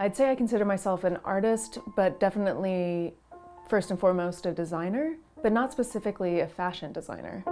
I'd say I consider myself an artist, but definitely first and foremost a designer, but not specifically a fashion designer.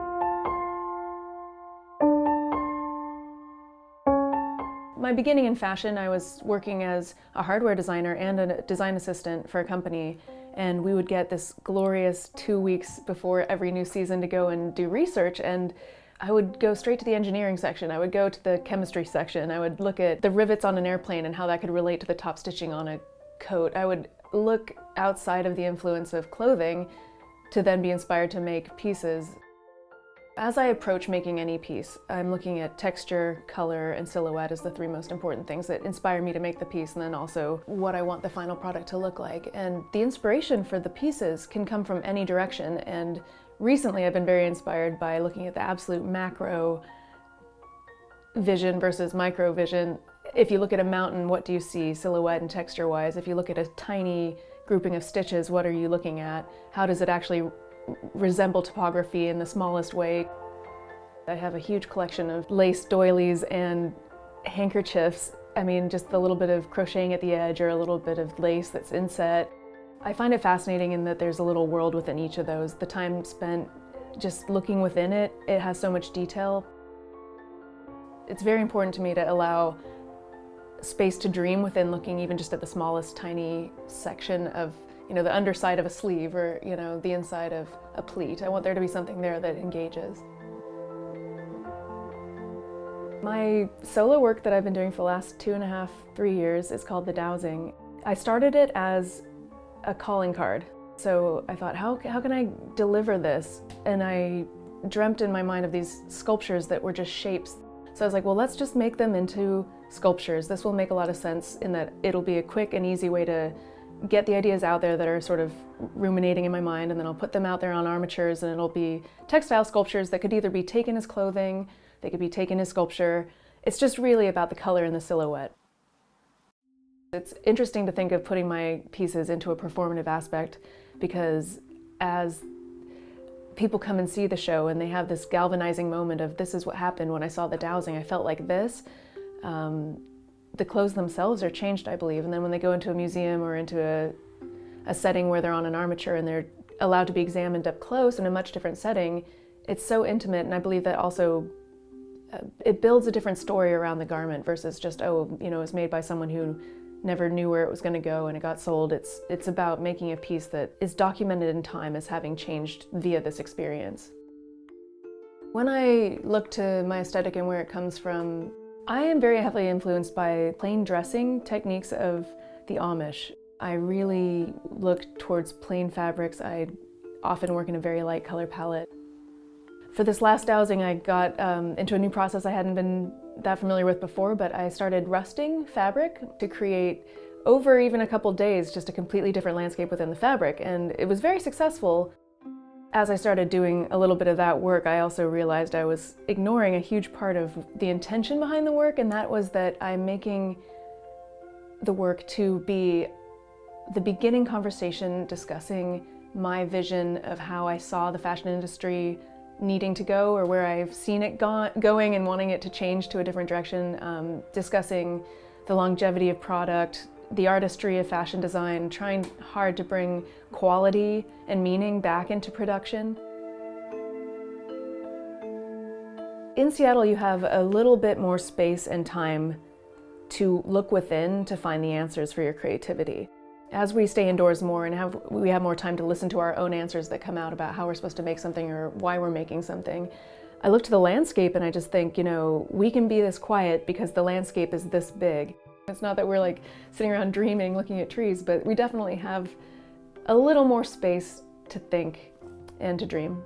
My beginning in fashion, I was working as a hardware designer and a design assistant for a company, and we would get this glorious 2 weeks before every new season to go and do research, and I would go straight to the engineering section. I would go to the chemistry section. I would look at the rivets on an airplane and how that could relate to the top stitching on a coat. I would look outside of the influence of clothing to then be inspired to make pieces. As I approach making any piece, I'm looking at texture, color, and silhouette as the three most important things that inspire me to make the piece, and then also what I want the final product to look like. And the inspiration for the pieces can come from any direction, and recently I've been very inspired by looking at the absolute macro vision versus micro vision. If you look at a mountain, what do you see silhouette and texture-wise? If you look at a tiny grouping of stitches, what are you looking at? How does it actually resemble topography in the smallest way? I have a huge collection of lace doilies and handkerchiefs. I mean, just the little bit of crocheting at the edge or a little bit of lace that's inset. I find it fascinating in that there's a little world within each of those. The time spent just looking within it, it has so much detail. It's very important to me to allow space to dream within looking even just at the smallest tiny section of, you know, the underside of a sleeve or, you know, the inside of a pleat. I want there to be something there that engages. My solo work that I've been doing for the last 2.5, 3 years is called The Dowsing. I started it as a calling card. So I thought, how can I deliver this? And I dreamt in my mind of these sculptures that were just shapes. So I was like, well, let's just make them into sculptures. This will make a lot of sense in that it'll be a quick and easy way to get the ideas out there that are sort of ruminating in my mind, and then I'll put them out there on armatures, and it'll be textile sculptures that could either be taken as clothing, they could be taken as sculpture. It's just really about the color and the silhouette. It's interesting to think of putting my pieces into a performative aspect, because as people come and see the show and they have this galvanizing moment of this is what happened when I saw The Dowsing, I felt like this. The clothes themselves are changed, I believe, and then when they go into a museum or into a setting where they're on an armature and they're allowed to be examined up close in a much different setting, it's so intimate, and I believe that also it builds a different story around the garment versus just, oh, you know, it's made by someone who never knew where it was going to go and it got sold. It's about making a piece that is documented in time as having changed via this experience. When I look to my aesthetic and where it comes from, I am very heavily influenced by plain dressing techniques of the Amish. I really look towards plain fabrics. I often work in a very light color palette. For this last dowsing, I got into a new process I hadn't been that familiar with before, but I started rusting fabric to create, over even a couple days, just a completely different landscape within the fabric, and it was very successful. As I started doing a little bit of that work, I also realized I was ignoring a huge part of the intention behind the work, and that was that I'm making the work to be the beginning conversation discussing my vision of how I saw the fashion industry needing to go, or where I've seen it going and wanting it to change to a different direction, discussing the longevity of product, the artistry of fashion design, trying hard to bring quality and meaning back into production. In Seattle, you have a little bit more space and time to look within to find the answers for your creativity. As we stay indoors more and we have more time to listen to our own answers that come out about how we're supposed to make something or why we're making something, I look to the landscape and I just think, you know, we can be this quiet because the landscape is this big. It's not that we're like sitting around dreaming, looking at trees, but we definitely have a little more space to think and to dream.